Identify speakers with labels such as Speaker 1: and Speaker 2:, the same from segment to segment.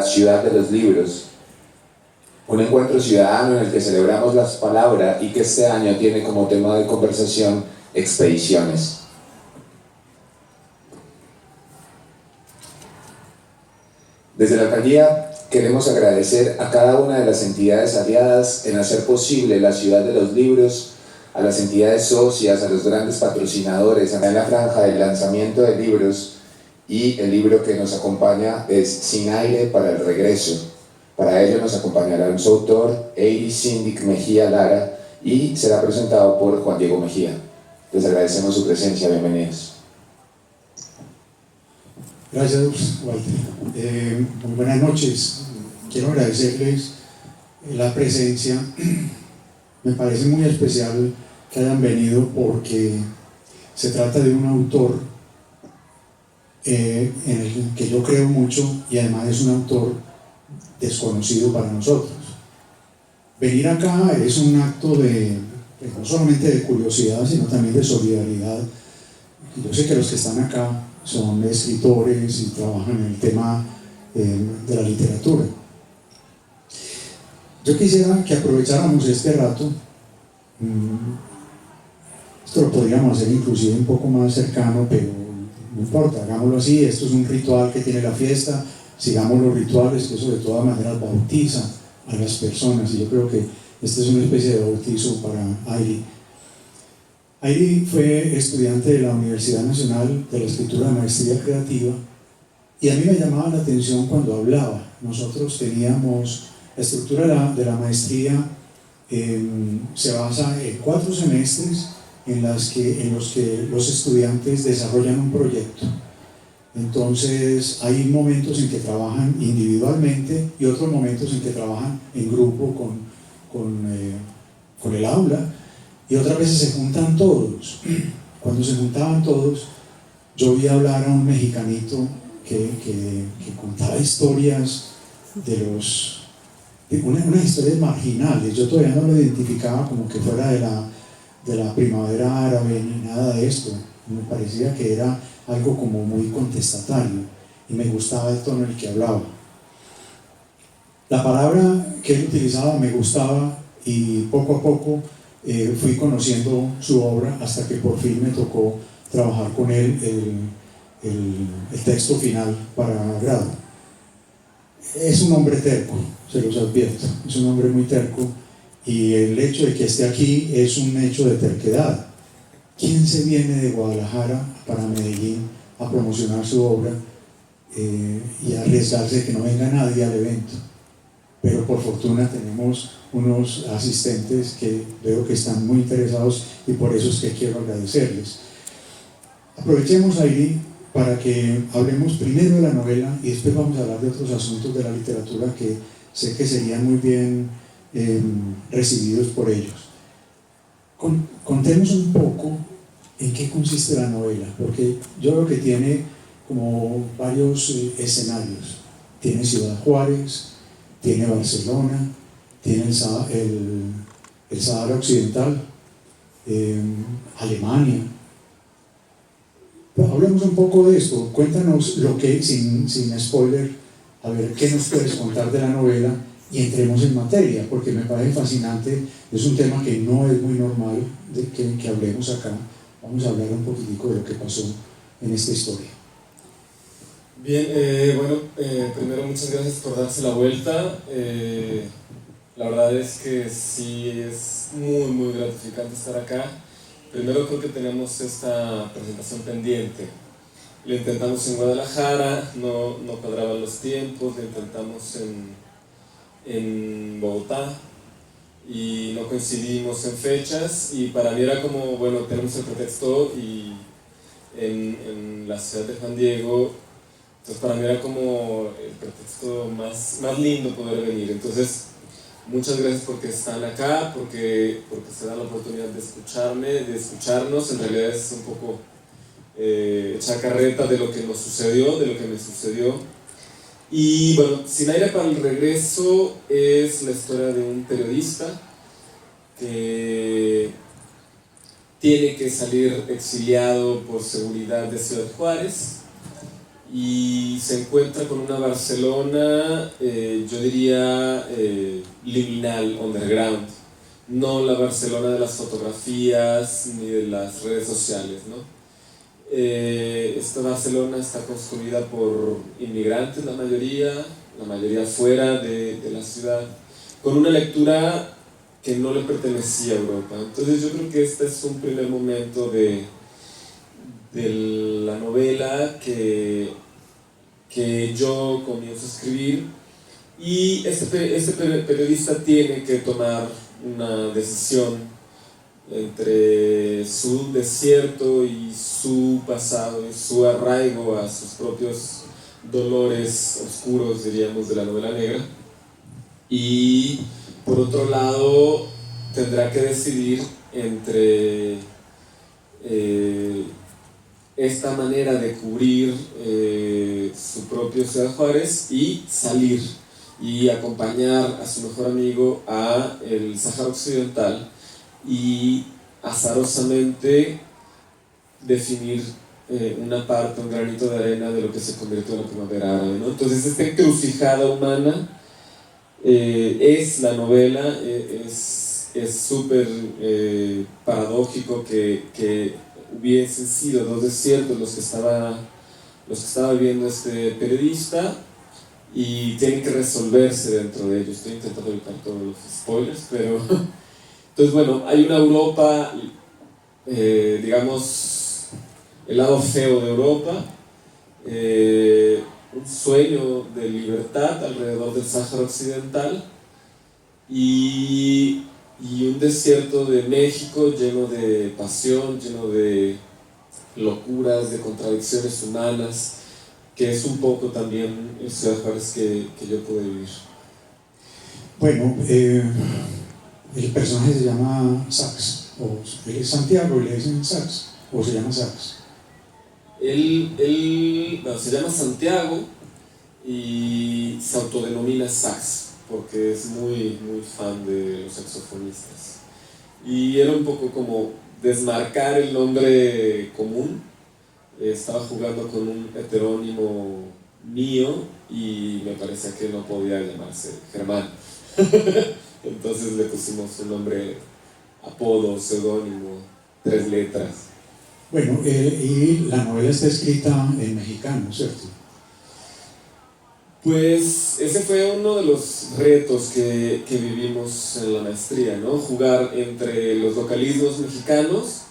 Speaker 1: Ciudad de los Libros, un encuentro ciudadano en el que celebramos la palabra y que este año tiene como tema de conversación expediciones. Desde la alcaldía queremos agradecer a cada una de las entidades aliadas en hacer posible la Ciudad de los Libros, a las entidades socias, a los grandes patrocinadores, en la franja del lanzamiento de libros, y el libro que nos acompaña es Sin aire para el regreso. Para ello nos acompañará su autor, Eiri Sindic Mejía Lara, y será presentado por Juan Diego Mejía. Les agradecemos su presencia, bienvenidos.
Speaker 2: Gracias, Walter. Muy buenas noches. Quiero agradecerles la presencia. Me parece muy especial que hayan venido porque se trata de un autor en el que yo creo mucho y además es un autor desconocido para nosotros. Venir acá es un acto de, no solamente de curiosidad, sino también de solidaridad. Yo sé que los que están acá son escritores y trabajan en el tema de la literatura. Yo quisiera que aprovecháramos este rato. Esto lo podríamos hacer inclusive un poco más cercano, pero no importa, hagámoslo así. Esto es un ritual que tiene la fiesta, sigamos los rituales, que eso de todas maneras bautiza a las personas, y yo creo que esta es una especie de bautizo para Eiri. Eiri fue estudiante de la Universidad Nacional de la Escritura de Maestría Creativa, y a mí me llamaba la atención cuando hablaba. Nosotros teníamos la estructura de la maestría, se basa en 4 semestres en los que los estudiantes desarrollan un proyecto. Entonces hay momentos en que trabajan individualmente y otros momentos en que trabajan en grupo con el aula, y otras veces se juntan todos. Cuando se juntaban todos, yo vi hablar a un mexicanito que contaba historias unas historias marginales. Yo todavía no lo identificaba como que fuera de la primavera árabe ni nada de esto. Me parecía que era algo como muy contestatario y me gustaba el tono en el que hablaba. La palabra que él utilizaba me gustaba, y poco a poco fui conociendo su obra hasta que por fin me tocó trabajar con él el texto final para grado. Es un hombre terco, se los advierto, es un hombre muy terco, y el hecho de que esté aquí es un hecho de terquedad. ¿Quién se viene de Guadalajara para Medellín a promocionar su obra y a arriesgarse de que no venga nadie al evento? Pero por fortuna tenemos unos asistentes que veo que están muy interesados, y por eso es que quiero agradecerles. Aprovechemos ahí para que hablemos primero de la novela y después vamos a hablar de otros asuntos de la literatura que sé que serían muy bien recibidos por ellos. Contemos un poco en qué consiste la novela, porque yo creo que tiene como varios escenarios. Tiene Ciudad Juárez, tiene Barcelona, tiene el Sahara Occidental, Alemania. Pero hablemos un poco de esto. Cuéntanos lo que, sin spoiler, a ver qué nos puedes contar de la novela, y entremos en materia, porque me parece fascinante. Es un tema que no es muy normal de que hablemos acá. Vamos a hablar un poquitico de lo que pasó en esta historia.
Speaker 3: Bien, primero muchas gracias por darse la vuelta. La verdad es que sí es muy, muy gratificante estar acá. Primero creo que tenemos esta presentación pendiente. Lo intentamos en Guadalajara, no cuadraban los tiempos, lo intentamos en Bogotá y no coincidimos en fechas, y para mí era como, bueno, tenemos el pretexto y en la ciudad de Juan Diego, entonces para mí era como el pretexto más lindo poder venir. Entonces muchas gracias porque están acá, porque se dan la oportunidad de escucharme, de escucharnos. En realidad es un poco echar carreta de lo que nos sucedió, de lo que me sucedió. Y bueno, Sin aire para el regreso es la historia de un periodista que tiene que salir exiliado por seguridad de Ciudad Juárez, y se encuentra con una Barcelona, yo diría, liminal, underground, no la Barcelona de las fotografías ni de las redes sociales, ¿no? Esta Barcelona está construida por inmigrantes, la mayoría fuera de la ciudad, con una lectura que no le pertenecía a Europa. Entonces yo creo que este es un primer momento de la novela que yo comienzo a escribir, y este periodista tiene que tomar una decisión entre su desierto y su pasado y su arraigo a sus propios dolores oscuros, diríamos, de la novela negra, y por otro lado tendrá que decidir entre esta manera de cubrir su propio Ciudad Juárez y salir y acompañar a su mejor amigo a el Sáhara Occidental y azarosamente definir una parte, un granito de arena de lo que se convirtió en la primavera árabe, ¿no? Entonces esta encrucijada humana es la novela, es súper paradójico que hubiesen sido dos desiertos los que estaba viviendo este periodista, y tienen que resolverse dentro de ellos. Estoy intentando evitar todos los spoilers, pero entonces bueno, hay una Europa, digamos, el lado feo de Europa, un sueño de libertad alrededor del Sáhara Occidental, y un desierto de México lleno de pasión, lleno de locuras, de contradicciones humanas, que es un poco también el Ciudad Juárez que yo pude vivir.
Speaker 2: Bueno, el personaje se llama Sax, o él es Santiago y le dicen Sax, o se llama Sax.
Speaker 3: Él se llama Santiago y se autodenomina Sax, porque es muy fan de los saxofonistas. Y era un poco como desmarcar el nombre común. Estaba jugando con un heterónimo mío y me parecía que no podía llamarse Germán. Entonces le pusimos un nombre, apodo, seudónimo, 3 letras.
Speaker 2: Bueno, y la novela está escrita en mexicano, ¿cierto?
Speaker 3: Pues ese fue uno de los retos que vivimos en la maestría, ¿no? Jugar entre los localismos mexicanos.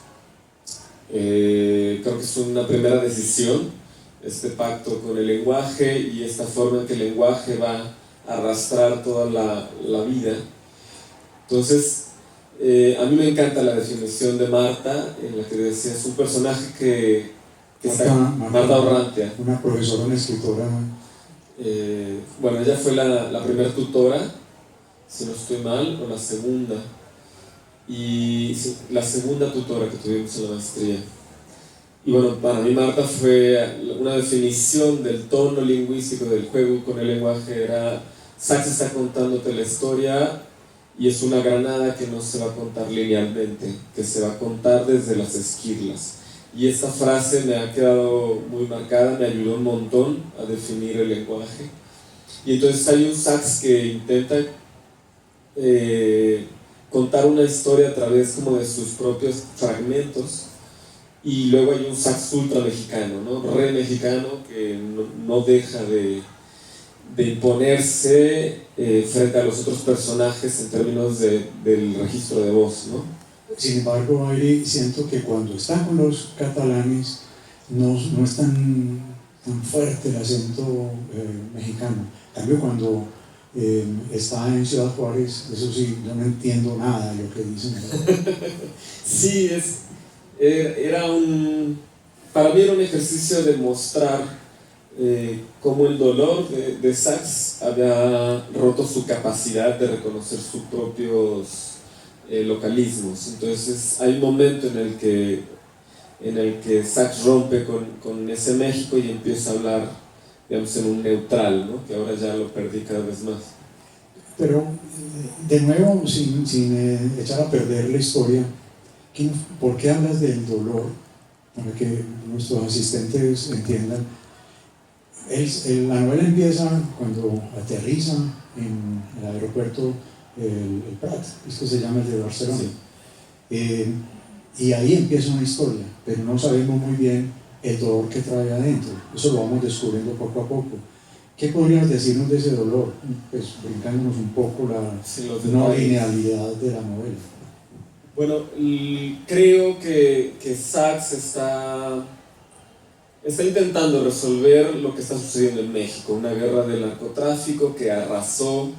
Speaker 3: Creo que es una primera decisión, este pacto con el lenguaje y esta forma en que el lenguaje va a arrastrar toda la vida. Entonces, a mí me encanta la definición de Marta, en la que decía, es un personaje que Marta Orrantia.
Speaker 2: Una profesora, una escritora.
Speaker 3: Bueno, ella fue la primera tutora, si no estoy mal, o la segunda. Y sí, la segunda tutora que tuvimos en la maestría. Y bueno, para mí Marta fue una definición del tono lingüístico del juego con el lenguaje. Era, Sax está contándote la historia y es una granada que no se va a contar linealmente, que se va a contar desde las esquirlas. Y esta frase me ha quedado muy marcada, me ayudó un montón a definir el lenguaje. Y entonces hay un Sax que intenta contar una historia a través como de sus propios fragmentos, y luego hay un Sax ultra mexicano, ¿no? Re mexicano, que no deja de imponerse frente a los otros personajes en términos del registro de voz, ¿no?
Speaker 2: Sin embargo, Airi, siento que cuando está con los catalanes no es tan fuerte el acento mexicano. En cambio, cuando está en Ciudad Juárez, eso sí, yo no entiendo nada de lo que dicen.
Speaker 3: Sí, para mí era un ejercicio de mostrar cómo el dolor de Sax había roto su capacidad de reconocer sus propios localismos. Entonces hay un momento en el que Sax rompe con ese México y empieza a hablar, digamos, en un neutral, ¿no? Que ahora ya lo perdí cada vez más.
Speaker 2: Pero, de nuevo, sin echar a perder la historia, ¿por qué hablas del dolor? Para que nuestros asistentes entiendan. La novela empieza cuando aterriza en el aeropuerto el Prat, es que se llama el de Barcelona.
Speaker 3: Sí.
Speaker 2: Y ahí empieza una historia, pero no sabemos muy bien el dolor que trae adentro. Eso lo vamos descubriendo poco a poco. ¿Qué podrías decirnos de ese dolor? Pues brincándonos un poco la no linealidad de la novela.
Speaker 3: Bueno, creo que Sachs está intentando resolver lo que está sucediendo en México, una guerra del narcotráfico que arrasó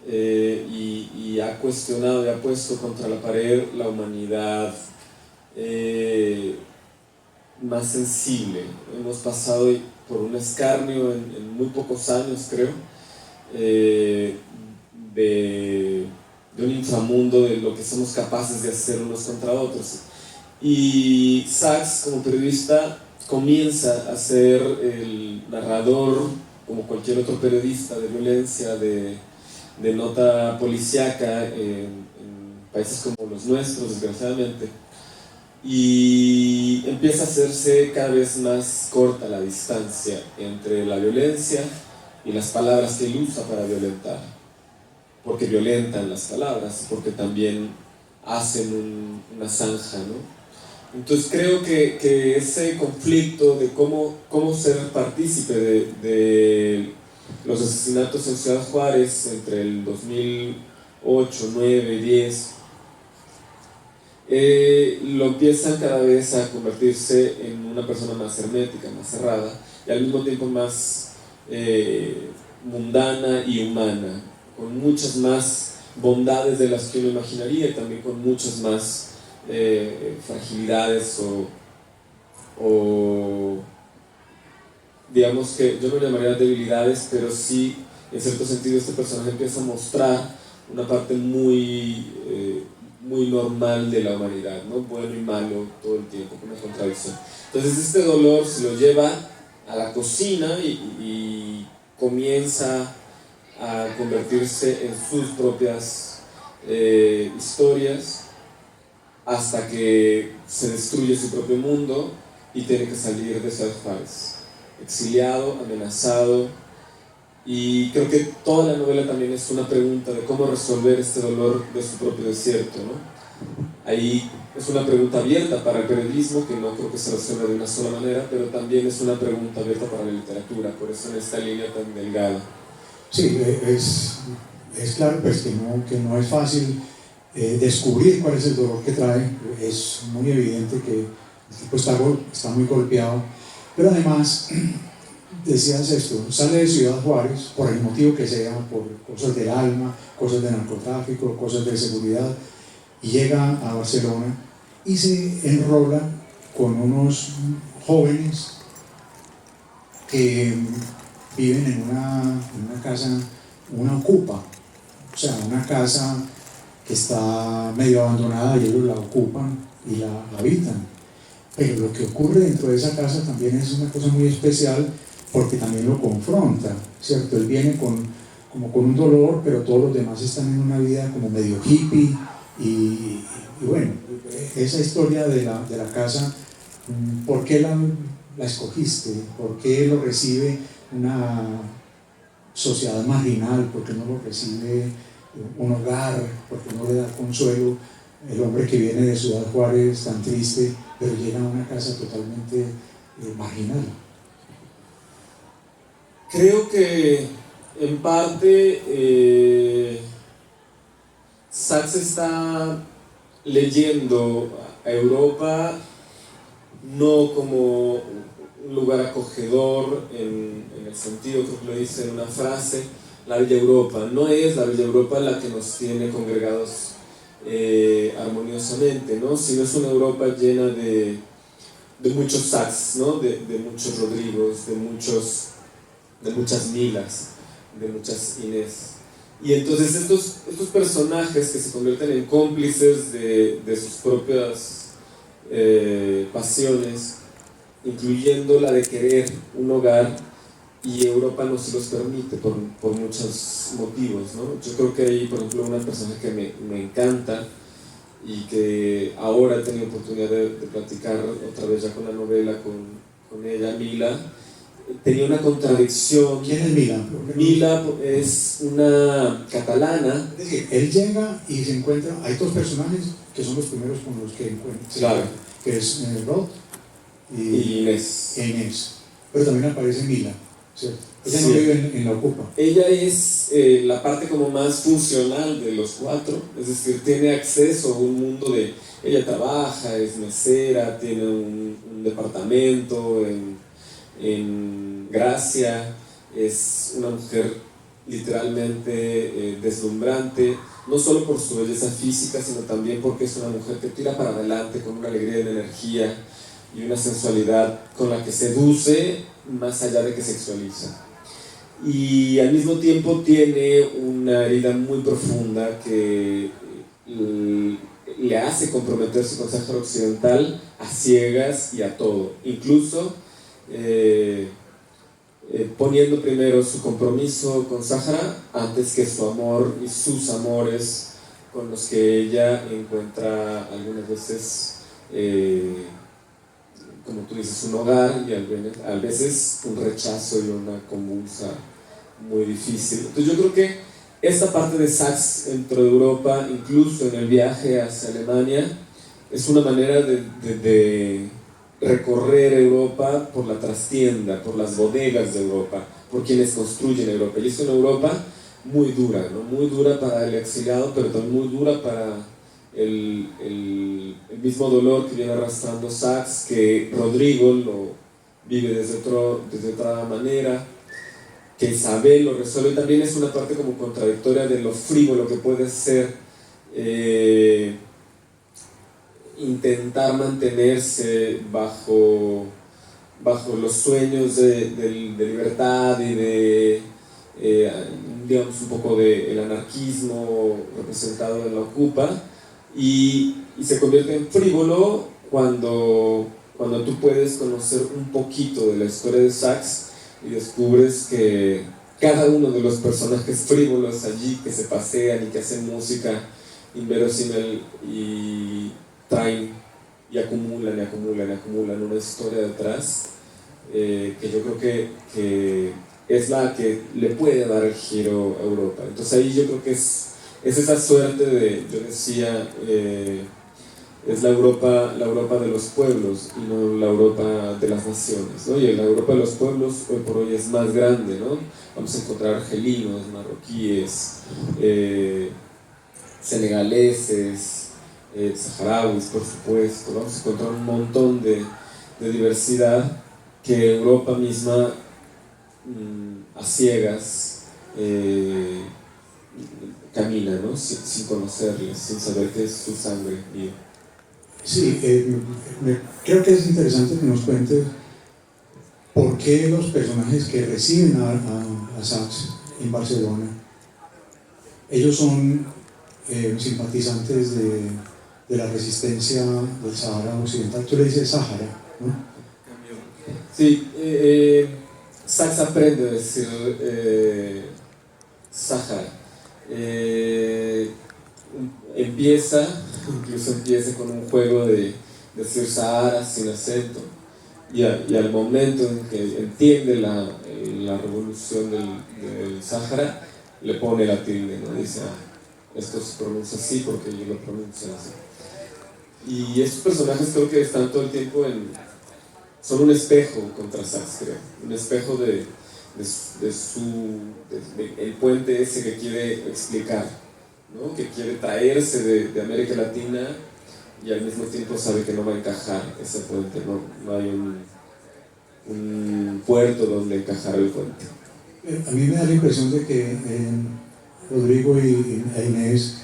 Speaker 3: y ha cuestionado y ha puesto contra la pared la humanidad más sensible. Hemos pasado por un escarnio en muy pocos años, creo, de un inframundo de lo que somos capaces de hacer unos contra otros. Y Sachs, como periodista, comienza a ser el narrador, como cualquier otro periodista, de violencia, de nota policíaca en países como los nuestros, desgraciadamente. Y empieza a hacerse cada vez más corta la distancia entre la violencia y las palabras que él usa para violentar, porque violentan las palabras, porque también hacen una zanja, ¿no? Entonces creo que ese conflicto de cómo ser partícipe de los asesinatos en Ciudad Juárez entre el 2008, 9, 10, lo empiezan cada vez a convertirse en una persona más hermética, más cerrada, y al mismo tiempo más mundana y humana, con muchas más bondades de las que uno imaginaría y también con muchas más fragilidades o digamos que yo no llamaría debilidades, pero sí en cierto sentido este personaje empieza a mostrar una parte muy normal de la humanidad, ¿no? Bueno y malo todo el tiempo, con una contradicción. Entonces este dolor se lo lleva a la cocina y comienza a convertirse en sus propias historias, hasta que se destruye su propio mundo y tiene que salir de Ciudad Juárez, exiliado, amenazado. Y creo que toda la novela también es una pregunta de cómo resolver este dolor de su propio desierto, ¿no? Ahí es una pregunta abierta para el periodismo, que no creo que se resuelva de una sola manera, pero también es una pregunta abierta para la literatura, por eso en esta línea tan delgada.
Speaker 2: Sí, es claro pues, que no es fácil descubrir cuál es el dolor que trae. Es muy evidente que el tipo está muy golpeado, pero además decías esto, sale de Ciudad Juárez por el motivo que sea, por cosas del alma, cosas de narcotráfico, cosas de seguridad, y llega a Barcelona y se enrola con unos jóvenes que viven en una casa, una ocupa, o sea, una casa que está medio abandonada y ellos la ocupan y la habitan. Pero lo que ocurre dentro de esa casa también es una cosa muy especial, porque también lo confronta, ¿cierto? Él viene como con un dolor, pero todos los demás están en una vida como medio hippie, y bueno, esa historia de la casa, ¿por qué la escogiste? ¿Por qué lo recibe una sociedad marginal? ¿Por qué no lo recibe un hogar? ¿Por qué no le da consuelo el hombre que viene de Ciudad Juárez tan triste, pero llega a una casa totalmente marginal?
Speaker 3: Creo que en parte Sachs está leyendo a Europa no como un lugar acogedor en el sentido, creo que lo dice en una frase, la Bella Europa. No es la Bella Europa la que nos tiene congregados armoniosamente, ¿no? Sino es una Europa llena de muchos Sachs, ¿no? De muchos Rodrigos, de muchas Milas, de muchas Inés. Y entonces estos personajes que se convierten en cómplices de sus propias pasiones, incluyendo la de querer un hogar, y Europa no se los permite por muchos motivos, ¿no? Yo creo que hay, por ejemplo, una persona que me encanta y que ahora he tenido oportunidad de platicar otra vez ya con la novela con ella, Mila.
Speaker 4: tenía una contradicción.
Speaker 2: ¿Quién es Mila?
Speaker 4: Mila es una catalana.
Speaker 2: Es decir, él llega y se encuentra, hay dos personajes que son los primeros con los que encuentra,
Speaker 4: Claro.
Speaker 2: que es Rod
Speaker 4: Y Inés.
Speaker 2: Inés. Pero también aparece Mila, ¿cierto? Ella
Speaker 4: Sí.
Speaker 2: no vive en la Ocupa.
Speaker 4: Ella es la parte como más funcional de los cuatro, es decir, tiene acceso a un mundo de... Ella trabaja, es mesera, tiene un departamento en Gracia, es una mujer literalmente deslumbrante, no solo por su belleza física, sino también porque es una mujer que tira para adelante con una alegría y una energía y una sensualidad con la que seduce más allá de que sexualiza. Y al mismo tiempo tiene una herida muy profunda que le hace comprometerse con Sáhara Occidental a ciegas y a todo, incluso poniendo primero su compromiso con Sáhara antes que su amor y sus amores con los que ella encuentra algunas veces, como tú dices, un hogar y a veces un rechazo y una convulsa muy difícil. Entonces yo creo que esta parte de Sachs dentro de Europa, incluso en el viaje hacia Alemania, es una manera de recorrer Europa por la trastienda, por las bodegas de Europa, por quienes construyen Europa. Y es una Europa muy dura, ¿no? Muy dura para el exiliado, pero también muy dura para el mismo dolor que viene arrastrando Sachs, que Rodrigo lo vive desde otra manera, que Isabel lo resuelve. También es una parte como contradictoria de lo frívolo que puede ser intentar mantenerse bajo los sueños de libertad y de digamos un poco del anarquismo representado en la Ocupa, y se convierte en frívolo cuando tú puedes conocer un poquito de la historia de Sachs y descubres que cada uno de los personajes frívolos allí que se pasean y que hacen música inverosímil y traen y acumulan una historia detrás, que yo creo que es la que le puede dar el giro a Europa. Entonces ahí yo creo que es esa suerte de, yo decía, es la Europa de los pueblos y no la Europa de las naciones, ¿no? Y la Europa de los pueblos hoy por hoy es más grande, ¿no? Vamos a encontrar argelinos, marroquíes, senegaleses, saharauis, por supuesto. Vamos a encontrar un montón de diversidad que Europa misma a ciegas camina, ¿no? Sin conocerles, sin saber qué es su sangre viva.
Speaker 2: Sí, creo que es interesante que nos cuentes por qué los personajes que reciben a Sachs en Barcelona, ellos son simpatizantes de la resistencia del Sahara Occidental. Tú le dices Sahara, ¿no?
Speaker 4: Sí, Sachs aprende a decir Sahara. Incluso empieza con un juego de decir Sahara sin acento, y al momento en que entiende la revolución del Sahara, le pone la tilde, ¿no? Dice, esto se pronuncia así porque yo lo pronuncio así. Y esos personajes creo que están todo el tiempo son un espejo contra Sachs, creo, un espejo de el puente ese que quiere explicar, ¿no? Que quiere traerse de América Latina, y al mismo tiempo sabe que no va a encajar ese puente, no hay un puerto donde encajar el puente.
Speaker 2: A mí me da la impresión de que Rodrigo e Inés,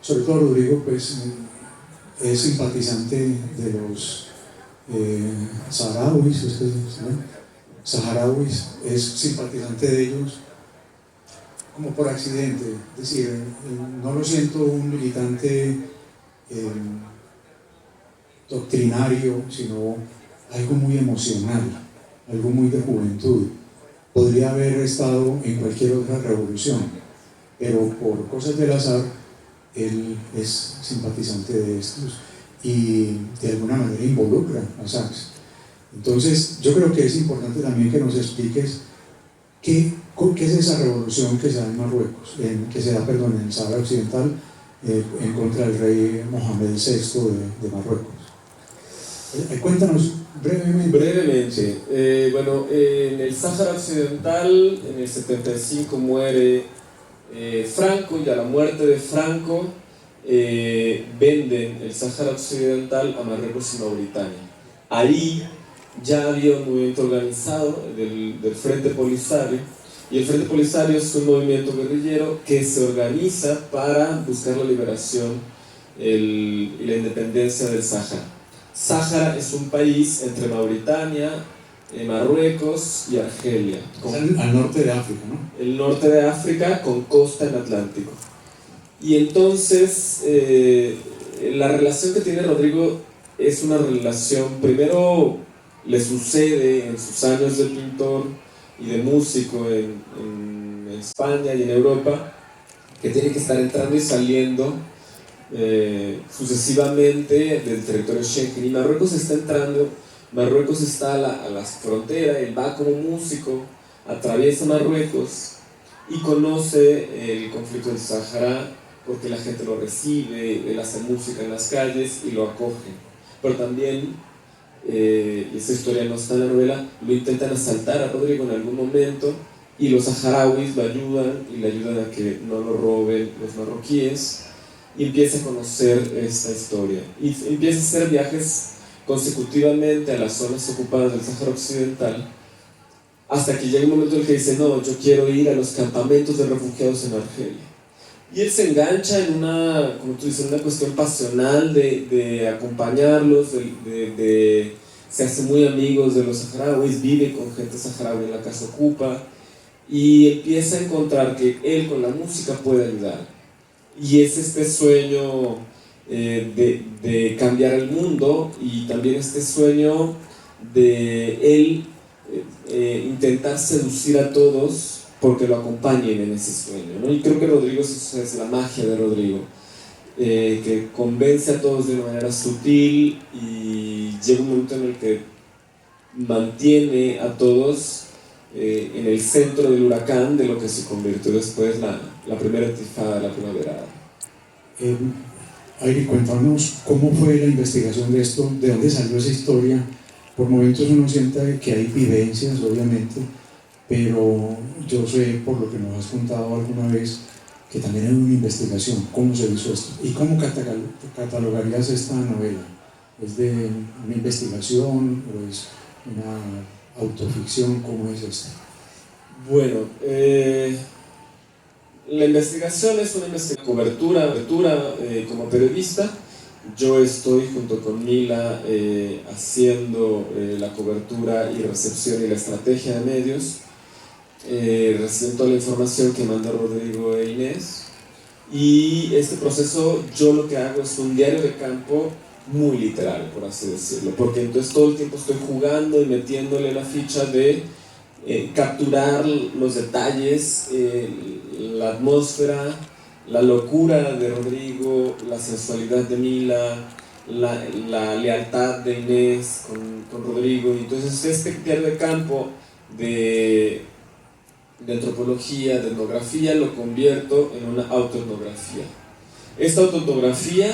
Speaker 2: sobre todo Rodrigo, pues es simpatizante de los saharauis, es simpatizante de ellos como por accidente, es decir, no lo siento un militante doctrinario, sino algo muy emocional, algo muy de juventud. Podría haber estado en cualquier otra revolución, pero por cosas del azar, él es simpatizante de estos y de alguna manera involucra a Sachs. Entonces, yo creo que es importante también que nos expliques qué es esa revolución que se da en Marruecos, que se da, perdón, en el Sahara Occidental, en contra del rey Mohamed VI de Marruecos. Cuéntanos brevemente.
Speaker 4: Brevemente. Bueno, en el Sáhara Occidental, en el 75 muere Franco, y a la muerte de Franco venden el Sáhara Occidental a Marruecos y Mauritania. Ahí ya había un movimiento organizado del Frente Polisario, y el Frente Polisario es un movimiento guerrillero que se organiza para buscar la liberación y la independencia del Sáhara. Sáhara es un país entre Mauritania, Marruecos y Argelia.
Speaker 2: Al norte de África, ¿no?
Speaker 4: El norte de África con costa en Atlántico. Y entonces la relación que tiene Rodrigo es una relación, primero le sucede en sus años de pintor y de músico en España y en Europa, que tiene que estar entrando y saliendo sucesivamente del territorio Schengen, y Marruecos está entrando, Marruecos está a la frontera, él va como músico, atraviesa Marruecos y conoce el conflicto del Sahara porque la gente lo recibe, él hace música en las calles y lo acoge, pero también, y esa historia no está en la novela, lo intentan asaltar a Rodrigo en algún momento y los saharauis lo ayudan y le ayudan a que no lo roben los marroquíes. Y empieza a conocer esta historia y empieza a hacer viajes consecutivamente a las zonas ocupadas del Sáhara Occidental, hasta que llega un momento en el que dice: no, yo quiero ir a los campamentos de refugiados en Argelia. Y él se engancha en una, como tú dices, una cuestión pasional de acompañarlos, se hace muy amigos de los saharauis, vive con gente saharaui en la casa ocupa, y empieza a encontrar que él con la música puede ayudar. Y es este sueño de cambiar el mundo, y también este sueño de él intentar seducir a todos porque lo acompañen en ese sueño, ¿no? Y creo que Rodrigo, eso es la magia de Rodrigo, que convence a todos de una manera sutil, y llega un momento en el que mantiene a todos en el centro del huracán de lo que se convirtió después la primera intifada, la primavera.
Speaker 2: Airi, cuéntanos cómo fue la investigación de esto, de dónde salió esa historia. Por momentos uno siente que hay vivencias, obviamente, pero yo sé, por lo que nos has contado alguna vez, que también hay una investigación. ¿Cómo se hizo esto? ¿Y cómo catalogarías esta novela? ¿Es de una investigación o es una autoficción? ¿Cómo es esto?
Speaker 4: Bueno, la investigación es una cobertura como periodista. Yo estoy junto con Mila haciendo la cobertura y recepción y la estrategia de medios, recibiendo toda la información que manda Rodrigo e Inés, y este proceso yo lo que hago es un diario de campo muy literal, por así decirlo, porque entonces todo el tiempo estoy jugando y metiéndole la ficha de capturar los detalles, la atmósfera, la locura de Rodrigo, la sensualidad de Mila, la lealtad de Inés con Rodrigo. Y entonces este diario de campo de antropología, de etnografía, lo convierto en una autoetnografía. Esta autoetnografía,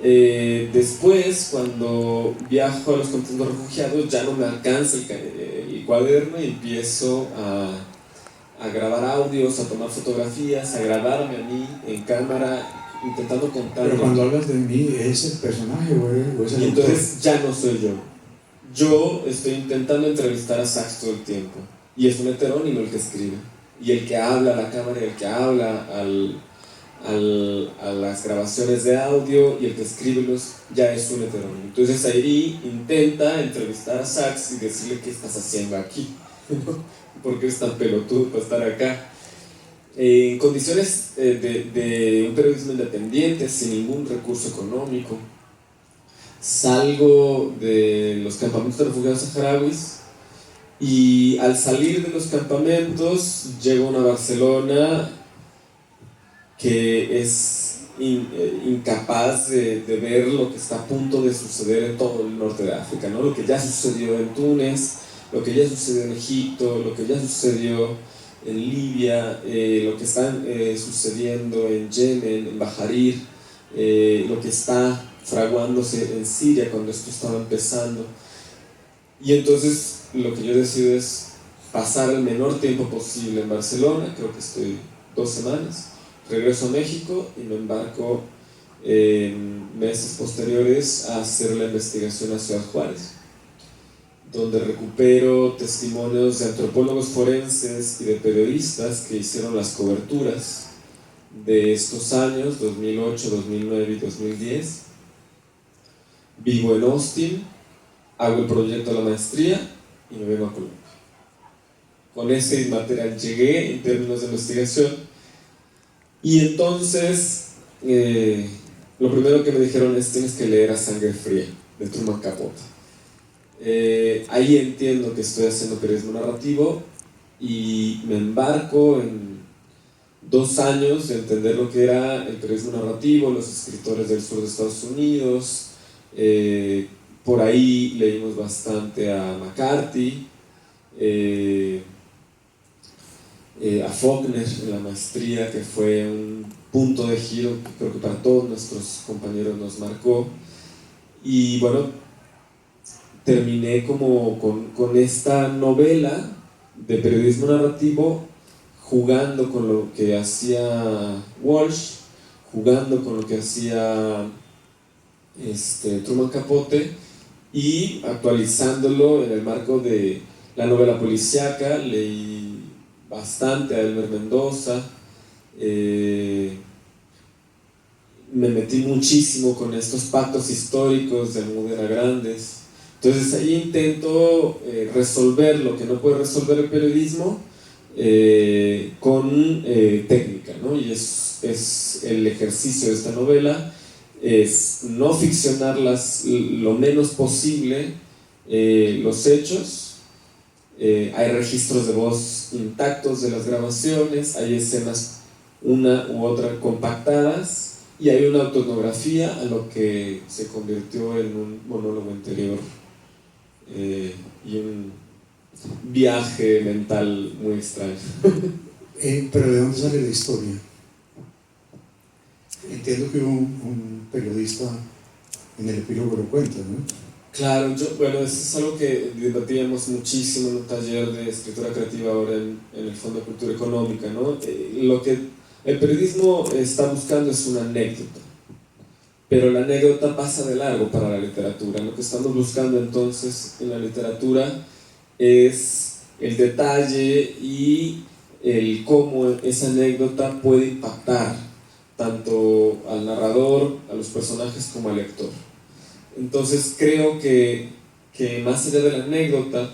Speaker 4: después, cuando viajo a los campos de refugiados, ya no me alcanza el cuaderno, y empiezo a grabar audios, a tomar fotografías, a grabarme a mí en cámara, intentando contar.
Speaker 2: Pero cuando hablas de mí, ¿es el personaje o es el
Speaker 4: y
Speaker 2: autor?
Speaker 4: entonces ya no soy yo. Yo estoy intentando entrevistar a Sachs todo el tiempo, y es un heterónimo el que escribe, y el que habla a la cámara, y el que habla a las grabaciones de audio, y el que escribe ya es un heterónimo. Entonces Airi intenta entrevistar a Sachs y decirle: ¿qué estás haciendo aquí? ¿Por qué eres tan pelotudo para estar acá? En condiciones de un periodismo independiente, sin ningún recurso económico, salgo de los campamentos de refugiados saharauis, y al salir de los campamentos llego a una Barcelona que es incapaz de ver lo que está a punto de suceder en todo el norte de África, ¿no? Lo que ya sucedió en Túnez, lo que ya sucedió en Egipto, lo que ya sucedió en Libia, lo que está sucediendo en Yemen, en Baharir, lo que está fraguándose en Siria cuando esto estaba empezando. Y entonces lo que yo decido es pasar el menor tiempo posible en Barcelona, creo que estoy 2 semanas, regreso a México y me embarco en meses posteriores a hacer la investigación a Ciudad Juárez, donde recupero testimonios de antropólogos forenses y de periodistas que hicieron las coberturas de estos años, 2008, 2009 y 2010. Vivo en Austin, hago el proyecto de la maestría y me vengo a Colombia. Con ese material llegué en términos de investigación y entonces lo primero que me dijeron es: tienes que leer A Sangre Fría de Truman Capote. Ahí entiendo que estoy haciendo periodismo narrativo y me embarco en 2 años de entender lo que era el periodismo narrativo, los escritores del sur de Estados Unidos. Por ahí leímos bastante a McCarthy, a Faulkner en la maestría, que fue un punto de giro que creo que para todos nuestros compañeros nos marcó. Y bueno, terminé como con esta novela de periodismo narrativo, jugando con lo que hacía Walsh, jugando con lo que hacía Truman Capote y actualizándolo en el marco de la novela policíaca. Leí bastante a Elmer Mendoza, me metí muchísimo con estos pactos históricos de Almudena Grandes. Entonces ahí intento resolver lo que no puede resolver el periodismo con técnica, ¿no? Y es el ejercicio de esta novela, es no ficcionar lo menos posible los hechos. Hay registros de voz intactos de las grabaciones, hay escenas una u otra compactadas y hay una autoetnografía a lo que se convirtió en un monólogo interior y un viaje mental muy extraño.
Speaker 2: Pero ¿de dónde sale la historia? Entiendo que un periodista en el epílogo lo cuenta, ¿no?
Speaker 4: Claro, bueno, eso es algo que debatíamos muchísimo en un taller de escritura creativa ahora en el Fondo de Cultura Económica, ¿no? Lo que el periodismo está buscando es una anécdota, pero la anécdota pasa de largo para la literatura. Lo que estamos buscando entonces en la literatura es el detalle y el cómo esa anécdota puede impactar tanto al narrador, a los personajes como al lector. Entonces creo que más allá de la anécdota,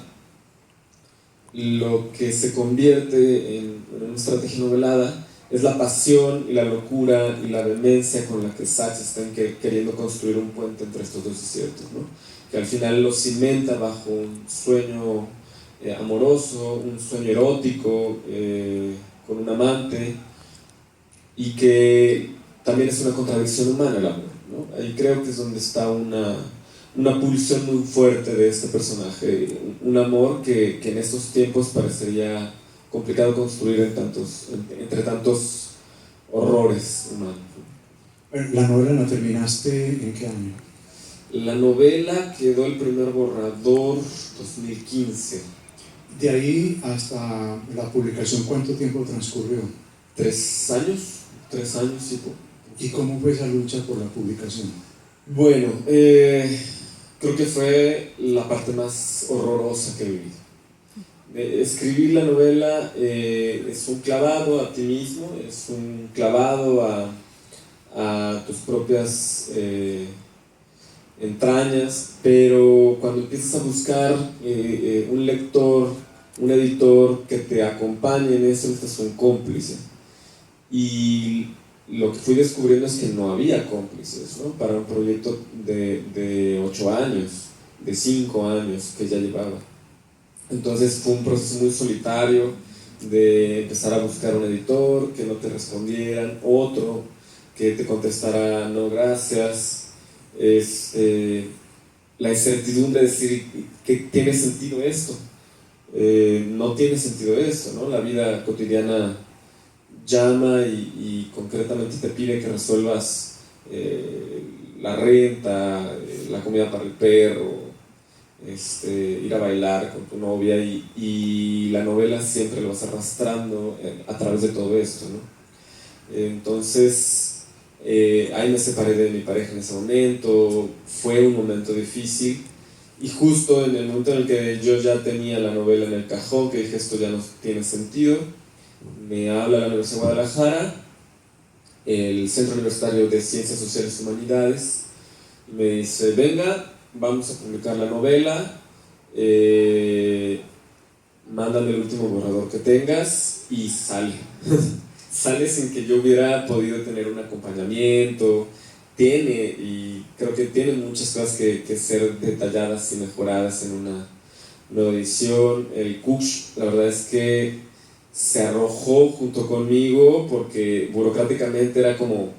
Speaker 4: lo que se convierte en una estrategia novelada es la pasión y la locura y la vehemencia con la que Sachs está queriendo construir un puente entre estos dos desiertos, ¿no? Que al final lo cimenta bajo un sueño amoroso, un sueño erótico con un amante, y que también es una contradicción humana el amor, ¿no? Ahí creo que es donde está una pulsión muy fuerte de este personaje, un amor que en estos tiempos parecería complicado construir entre tantos horrores humanos.
Speaker 2: ¿La novela la terminaste en qué año?
Speaker 4: La novela quedó el primer borrador 2015.
Speaker 2: De ahí hasta la publicación, ¿cuánto tiempo transcurrió?
Speaker 4: 3 años, 3 años y poco.
Speaker 2: ¿Y cómo fue esa lucha por la publicación?
Speaker 4: Bueno, creo que fue la parte más horrorosa que he vivido. Escribir la novela es un clavado a ti mismo, es un clavado a tus propias entrañas, pero cuando empiezas a buscar un lector, un editor que te acompañe en eso, este es un cómplice. Y lo que fui descubriendo es que no había cómplices, ¿no? Para un proyecto de 8 años, de 5 años que ya llevaba. Entonces fue un proceso muy solitario de empezar a buscar un editor, que no te respondieran, otro, que te contestará no gracias, es la incertidumbre de decir que tiene sentido esto, no tiene sentido esto, ¿no? La vida cotidiana llama y concretamente te pide que resuelvas la renta, la comida para el perro, ir a bailar con tu novia y la novela siempre lo vas arrastrando a través de todo esto, ¿no? Entonces, ahí me separé de mi pareja en ese momento, fue un momento difícil y justo en el momento en el que yo ya tenía la novela en el cajón, que dije esto ya no tiene sentido, me habla la Universidad de Guadalajara, el Centro Universitario de Ciencias Sociales y Humanidades, y me dice, venga, vamos a publicar la novela, mándame el último borrador que tengas y sale. Sale sin que yo hubiera podido tener un acompañamiento, y creo que tiene muchas cosas que ser detalladas y mejoradas en una nueva edición. El Kush, la verdad es que se arrojó junto conmigo porque burocráticamente era como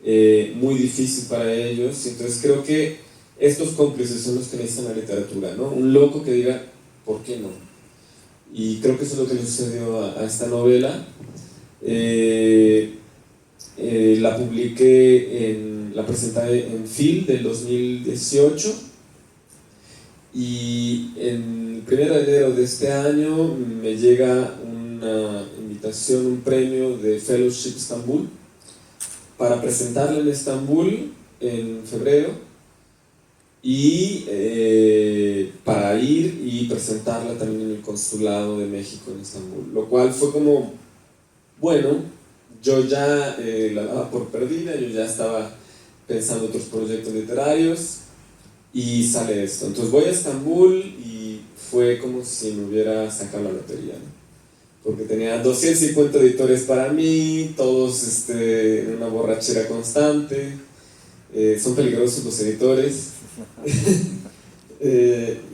Speaker 4: muy difícil para ellos, entonces creo que estos cómplices son los que necesitan la literatura, ¿no? Un loco que diga, ¿por qué no? Y creo que eso es lo que le sucedió a esta novela. La publiqué, la presenté en FIL del 2018 y en el 1 de enero de este año me llega una invitación, un premio de Fellowship Estambul para presentarla en Estambul en febrero y para ir y presentarla también en el Consulado de México en Estambul, lo cual fue como, bueno, yo ya la daba por perdida, yo ya estaba pensando en otros proyectos literarios y sale esto. Entonces voy a Estambul y fue como si me hubiera sacado la lotería, ¿no? Porque tenía 250 editores para mí, todos en una borrachera constante, son peligrosos los editores,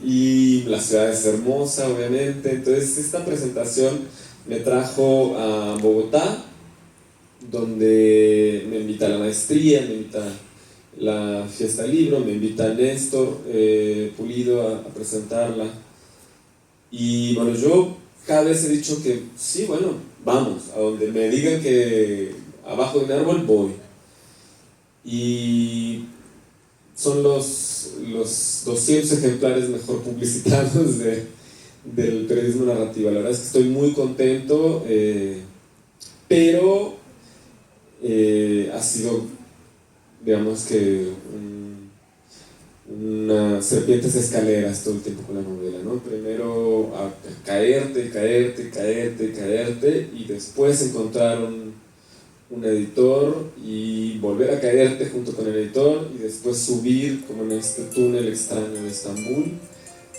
Speaker 4: y la ciudad es hermosa, obviamente. Entonces esta presentación me trajo a Bogotá, donde me invita a la maestría, me invita a la fiesta del libro, me invita Néstor Pulido a presentarla. Y bueno, yo cada vez he dicho que sí, bueno, vamos, a donde me digan que abajo de un árbol voy. Y son los 200 ejemplares mejor publicitados del periodismo narrativo. La verdad es que estoy muy contento, pero ha sido, digamos que, una serpientes escaleras todo el tiempo con la novela, ¿no? Primero a caerte y después encontrar un editor y volver a caerte junto con el editor y después subir como en este túnel extraño de Estambul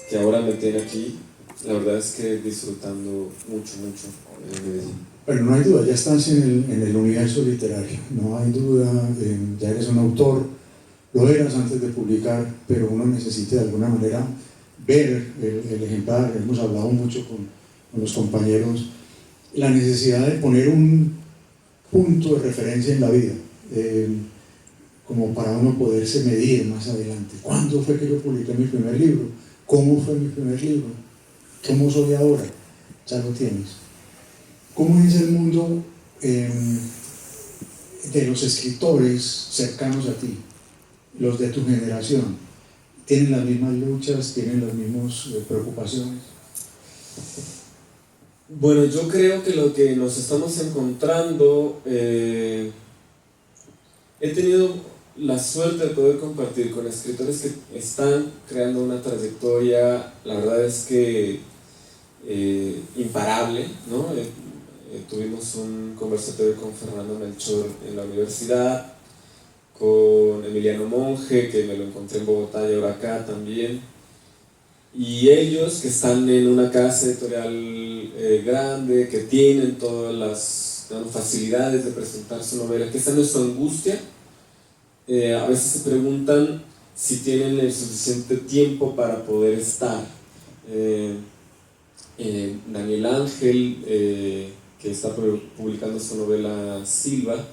Speaker 4: que ahora me tiene aquí. La verdad es que disfrutando mucho en Medellín.
Speaker 2: Pero no hay duda, ya estás en el universo literario, no hay duda, ya eres un autor, lo eras antes de publicar, pero uno necesita de alguna manera ver el ejemplar. Hemos hablado mucho con los compañeros, la necesidad de poner un punto de referencia en la vida, como para uno poderse medir más adelante. ¿Cuándo fue que yo publiqué mi primer libro? ¿Cómo fue mi primer libro? ¿Cómo soy ahora? Ya lo tienes. ¿Cómo es el mundo de los escritores cercanos a ti, los de tu generación? ¿Tienen las mismas luchas? ¿Tienen las mismas preocupaciones?
Speaker 4: Bueno, yo creo que lo que nos estamos encontrando, he tenido la suerte de poder compartir con escritores que están creando una trayectoria, la verdad es que imparable, ¿no? Tuvimos un conversatorio con Fernando Melchor en la universidad, con Emiliano Monge, que me lo encontré en Bogotá y ahora acá también, y ellos que están en una casa editorial grande, que tienen todas las, digamos, facilidades de presentar su novela, que están en su angustia, a veces se preguntan si tienen el suficiente tiempo para poder estar. Daniel Ángel, que está publicando su novela Silva,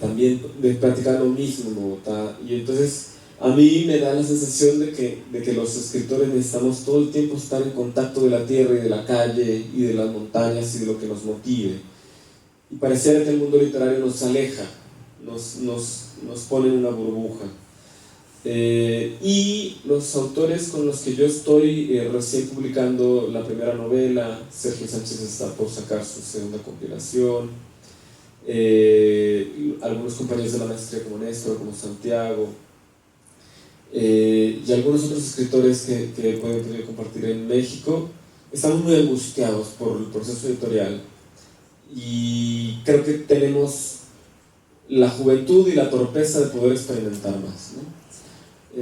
Speaker 4: también de practicar lo mismo en Bogotá. Y entonces a mí me da la sensación de que los escritores necesitamos todo el tiempo estar en contacto de la tierra y de la calle y de las montañas y de lo que nos motive. Y pareciera que el mundo literario nos aleja, nos pone en una burbuja. Y los autores con los que yo estoy recién publicando la primera novela, Sergio Sánchez está por sacar su segunda compilación, algunos compañeros de la maestría como Néstor, como Santiago, y algunos otros escritores que he podido compartir en México, estamos muy angustiados por el proceso editorial y creo que tenemos la juventud y la torpeza de poder experimentar más, ¿no?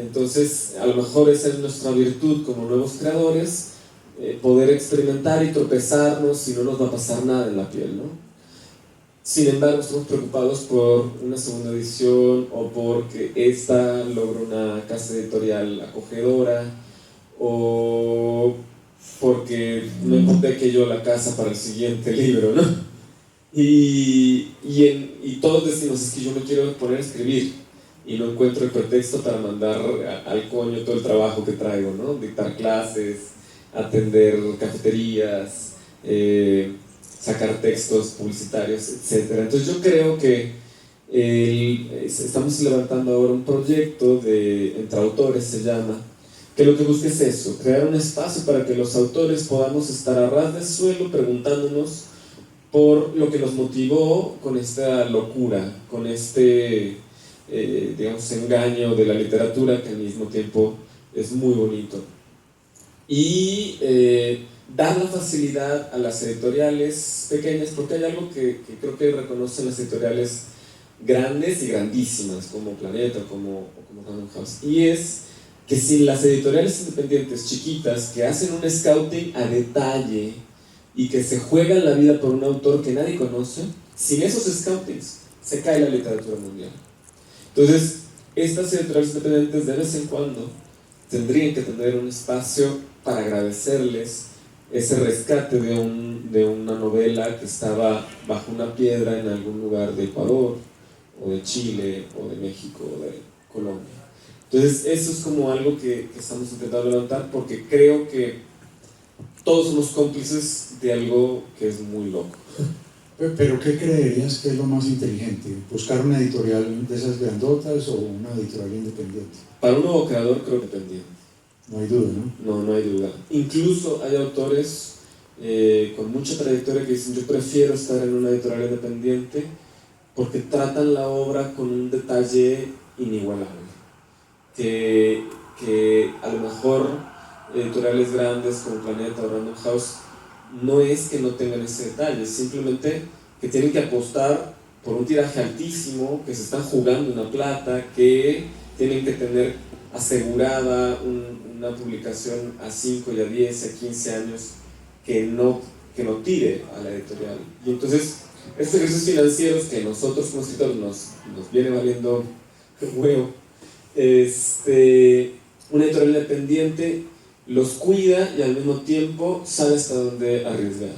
Speaker 4: Entonces, a lo mejor esa es nuestra virtud como nuevos creadores, poder experimentar y tropezarnos y no nos va a pasar nada en la piel, ¿no? Sin embargo, estamos preocupados por una segunda edición o porque esta logra una casa editorial acogedora o porque no hipoteque yo la casa para el siguiente libro, ¿no? Y todos decimos, es que yo me quiero poner a escribir y no encuentro el pretexto para mandar al coño todo el trabajo que traigo, ¿no? Dictar clases, atender cafeterías, sacar textos publicitarios, etc. Entonces yo creo que estamos levantando ahora un proyecto de Entre Autores, se llama, que lo que busca es eso, crear un espacio para que los autores podamos estar a ras de suelo preguntándonos por lo que nos motivó con esta locura, con este digamos, engaño de la literatura que al mismo tiempo es muy bonito, y dar la facilidad a las editoriales pequeñas, porque hay algo que creo que reconocen las editoriales grandes y grandísimas como Planeta o como Random House, y es que sin las editoriales independientes chiquitas que hacen un scouting a detalle y que se juegan la vida por un autor que nadie conoce, sin esos scoutings se cae la literatura mundial. Entonces, estas editoriales independientes de vez en cuando tendrían que tener un espacio para agradecerles ese rescate de una novela que estaba bajo una piedra en algún lugar de Ecuador, o de Chile, o de México, o de Colombia. Entonces, eso es como algo que estamos intentando levantar, porque creo que todos somos cómplices de algo que es muy loco.
Speaker 2: ¿Pero qué creerías que es lo más inteligente? ¿Buscar una editorial de esas grandotas o una editorial independiente?
Speaker 4: Para un nuevo creador creo que pendiente.
Speaker 2: No hay duda, ¿no?
Speaker 4: No hay duda. Incluso hay autores con mucha trayectoria que dicen, yo prefiero estar en una editorial independiente porque tratan la obra con un detalle inigualable. Que a lo mejor editoriales grandes como Planeta o Random House no es que no tengan ese detalle, es simplemente que tienen que apostar por un tiraje altísimo, que se están jugando una plata, que tienen que tener asegurada una publicación a 5 y a 10, a 15 años que no tire a la editorial. Y entonces, estos ejercicios financieros que nosotros como escritores nos viene valiendo huevo, una editorial independiente los cuida y al mismo tiempo sabe hasta dónde arriesgar,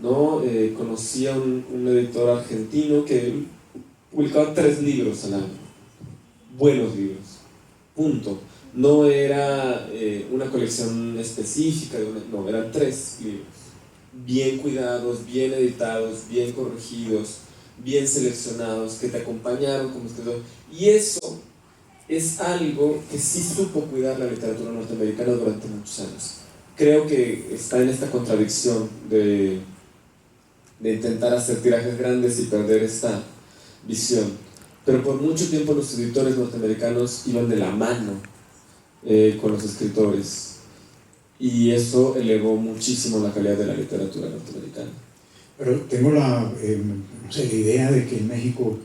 Speaker 4: ¿no? Conocí a un editor argentino que publicaba 3 libros al año, buenos libros, punto. No era una colección específica, no, eran 3 libros, bien cuidados, bien editados, bien corregidos, bien seleccionados, que te acompañaron como escritor, y eso es algo que sí supo cuidar la literatura norteamericana durante muchos años. Creo que está en esta contradicción de intentar hacer tirajes grandes y perder esta visión. Pero por mucho tiempo los editores norteamericanos iban de la mano con los escritores, y eso elevó muchísimo la calidad de la literatura norteamericana.
Speaker 2: Pero tengo la idea de que en México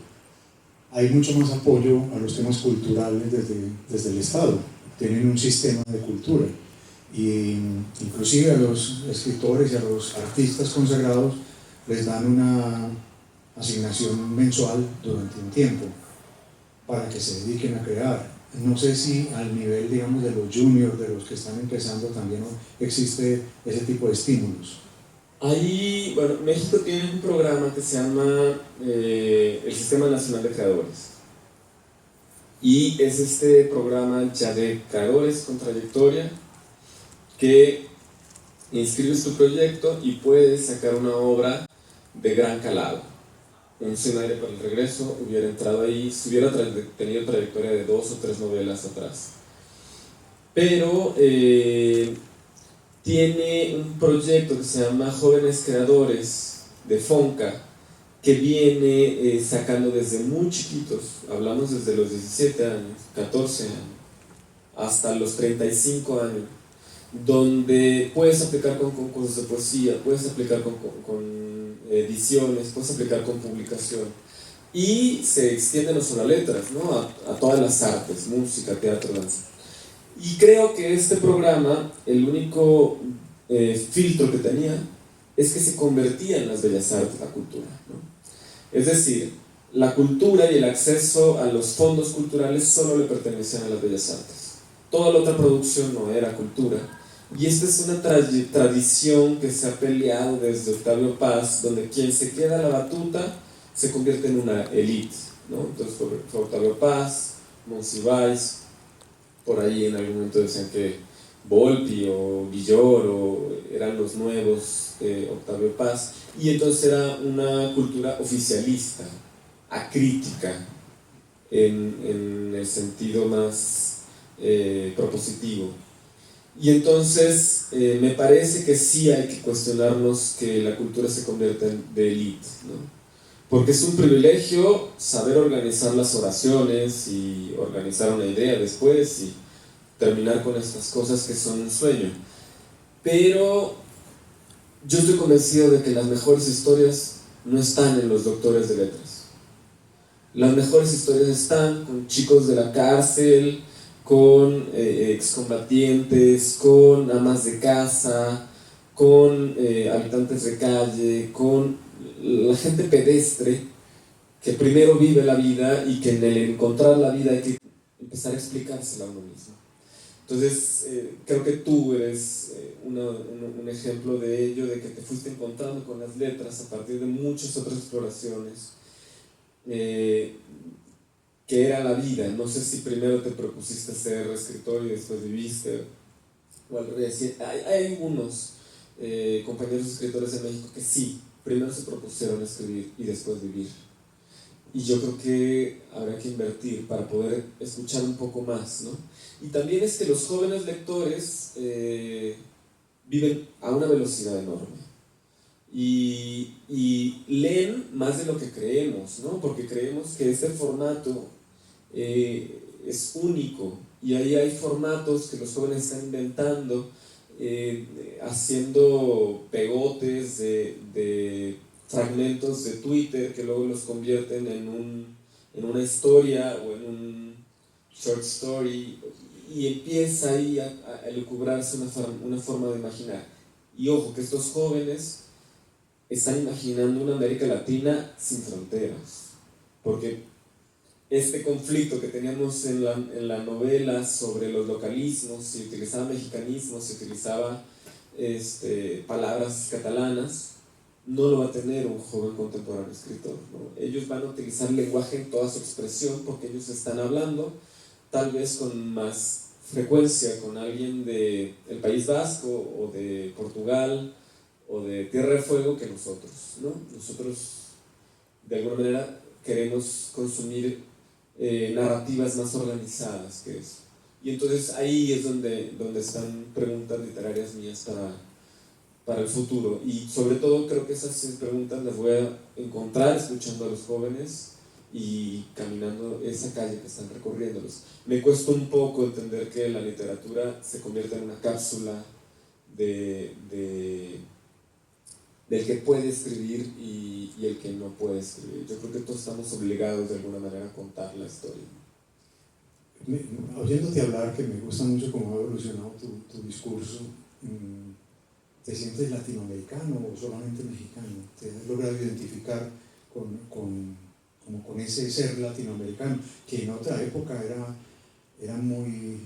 Speaker 2: hay mucho más apoyo a los temas culturales desde el Estado. Tienen un sistema de cultura, y inclusive a los escritores y a los artistas consagrados les dan una asignación mensual durante un tiempo para que se dediquen a crear. No sé si al nivel, digamos, de los juniors, de los que están empezando, también existe ese tipo de estímulos.
Speaker 4: Ahí, bueno, México tiene un programa que se llama el Sistema Nacional de Creadores. Y es este programa ya de creadores con trayectoria que inscribes tu proyecto y puedes sacar una obra de gran calado. Un Sin Aire para el Regreso hubiera entrado ahí si hubiera tenido trayectoria de 2 o 3 novelas atrás. Pero tiene un proyecto que se llama Jóvenes Creadores de Fonca, que viene sacando desde muy chiquitos, hablamos desde los 17 años, 14 años, hasta los 35 años, donde puedes aplicar con concursos de poesía, puedes aplicar con ediciones, puedes aplicar con publicación, y se extiende no solo a letras, ¿no? a todas las artes, música, teatro, danza. Y creo que este programa, el único filtro que tenía, es que se convertía en las bellas artes, la cultura, ¿no? Es decir, la cultura y el acceso a los fondos culturales solo le pertenecían a las bellas artes. Toda la otra producción no era cultura. Y esta es una tradición que se ha peleado desde Octavio Paz, donde quien se queda a la batuta se convierte en una élite, ¿no? Entonces fue Octavio Paz, Monsiváis, por ahí en algún momento decían que Volpi o Villoro eran los nuevos Octavio Paz, y entonces era una cultura oficialista, acrítica, en el sentido más propositivo. Y entonces me parece que sí hay que cuestionarnos que la cultura se convierta de élite, ¿no? Porque es un privilegio saber organizar las oraciones y organizar una idea después y terminar con estas cosas que son un sueño. Pero yo estoy convencido de que las mejores historias no están en los doctores de letras. Las mejores historias están con chicos de la cárcel, con excombatientes, con amas de casa, con habitantes de calle, con la gente pedestre que primero vive la vida y que en el encontrar la vida hay que empezar a explicársela a uno mismo. Entonces, creo que tú eres un ejemplo de ello, de que te fuiste encontrando con las letras a partir de muchas otras exploraciones, que era la vida. No sé si primero te propusiste ser escritor y después viviste, o al revés. Hay algunos compañeros escritores de México que sí, primero se propusieron escribir y después vivir. Y yo creo que habrá que invertir para poder escuchar un poco más, ¿no? Y también es que los jóvenes lectores viven a una velocidad enorme y leen más de lo que creemos, ¿no? Porque creemos que este formato es único, y ahí hay formatos que los jóvenes están inventando, haciendo pegotes de fragmentos de Twitter que luego los convierten en una historia o en un short story, y empieza ahí a elucubrarse una forma de imaginar. Y ojo, que estos jóvenes están imaginando una América Latina sin fronteras, porque este conflicto que teníamos en la novela sobre los localismos, si utilizaba mexicanismos, si utilizaba palabras catalanas, no lo va a tener un joven contemporáneo escritor, ¿no? Ellos van a utilizar el lenguaje en toda su expresión, porque ellos están hablando tal vez con más frecuencia con alguien del País Vasco o de Portugal o de Tierra del Fuego que nosotros, ¿no? Nosotros de alguna manera queremos consumir narrativas más organizadas que eso. Y entonces ahí es donde están preguntas literarias mías para el futuro, y sobre todo creo que esas preguntas las voy a encontrar escuchando a los jóvenes y caminando esa calle que están recorriéndolos. Me cuesta un poco entender que la literatura se convierta en una cápsula del que puede escribir y el que no puede escribir. Yo creo que todos estamos obligados de alguna manera a contar la historia.
Speaker 2: Oyéndote hablar, que me gusta mucho cómo ha evolucionado tu discurso, ¿te sientes latinoamericano o solamente mexicano? ¿Te has logrado identificar con ese ser latinoamericano que en otra época era muy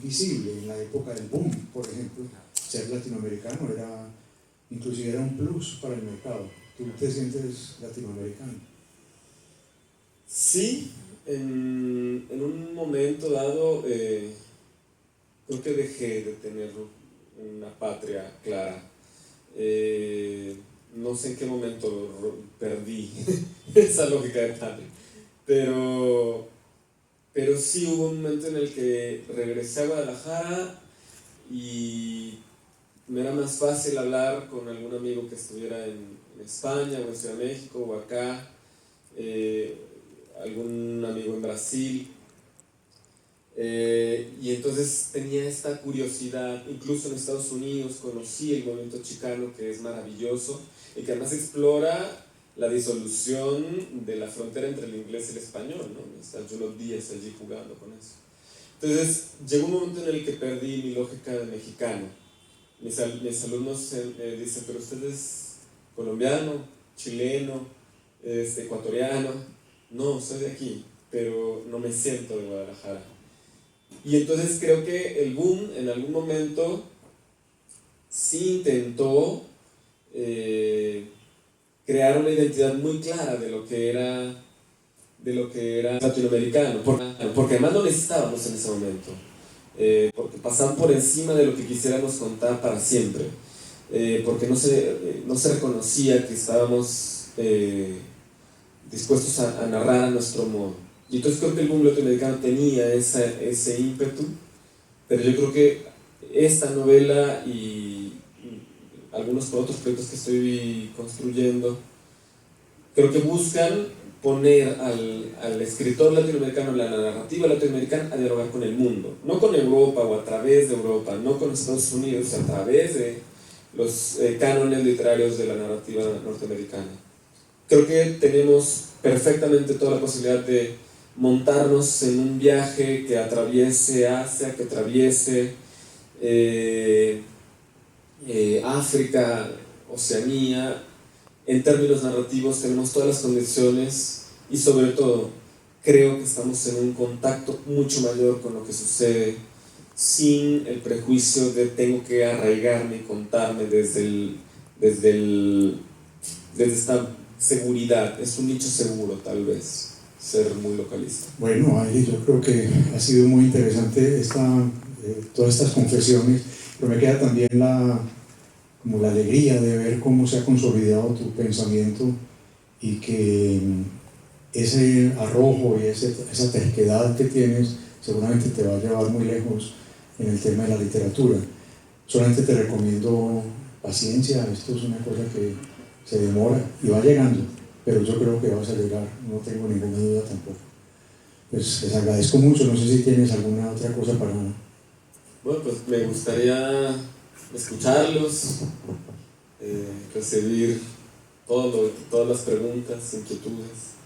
Speaker 2: visible? En la época del boom, por ejemplo, ser latinoamericano era inclusive era un plus para el mercado. ¿Tú te sientes latinoamericano?
Speaker 4: Sí, en un momento dado creo que dejé de tener una patria clara. No sé en qué momento perdí esa lógica de patria, pero sí hubo un momento en el que regresé a Guadalajara y me era más fácil hablar con algún amigo que estuviera en España o en Ciudad de México o acá, algún amigo en Brasil, y entonces tenía esta curiosidad. Incluso en Estados Unidos conocí el movimiento chicano, que es maravilloso y que además explora la disolución de la frontera entre el inglés y el español, ¿no? Está Junot Díaz allí jugando con eso. Entonces llegó un momento en el que perdí mi lógica de mexicano. Mis alumnos dicen, pero usted es colombiano, chileno, ecuatoriano. No, soy de aquí, pero no me siento de Guadalajara. Y entonces creo que el boom en algún momento sí intentó crear una identidad muy clara de lo que era latinoamericano, porque además lo necesitábamos en ese momento, porque pasaban por encima de lo que quisiéramos contar para siempre, porque no se reconocía que estábamos dispuestos a narrar a nuestro modo. Y entonces creo que el boom latinoamericano tenía ese ímpetu, pero yo creo que esta novela y algunos otros proyectos que estoy construyendo, creo que buscan poner al escritor latinoamericano, la narrativa latinoamericana, a dialogar con el mundo, no con Europa o a través de Europa, no con Estados Unidos, a través de los cánones literarios de la narrativa norteamericana. Creo que tenemos perfectamente toda la posibilidad de montarnos en un viaje que atraviese Asia, que atraviese África, Oceanía. En términos narrativos tenemos todas las condiciones y sobre todo creo que estamos en un contacto mucho mayor con lo que sucede, sin el prejuicio de tengo que arraigarme y contarme desde esta seguridad. Es un nicho seguro, tal vez, ser muy localista.
Speaker 2: Bueno, Aili, yo creo que ha sido muy interesante todas estas confesiones, pero me queda también como la alegría de ver cómo se ha consolidado tu pensamiento y que ese arrojo y esa terquedad que tienes seguramente te va a llevar muy lejos en el tema de la literatura. Solamente te recomiendo paciencia. Esto es una cosa que se demora y va llegando, pero yo creo que vas a llegar, no tengo ninguna duda tampoco. Pues les agradezco mucho. No sé si tienes alguna otra cosa para...
Speaker 4: Bueno, pues me gustaría escucharlos, recibir todas las preguntas, inquietudes.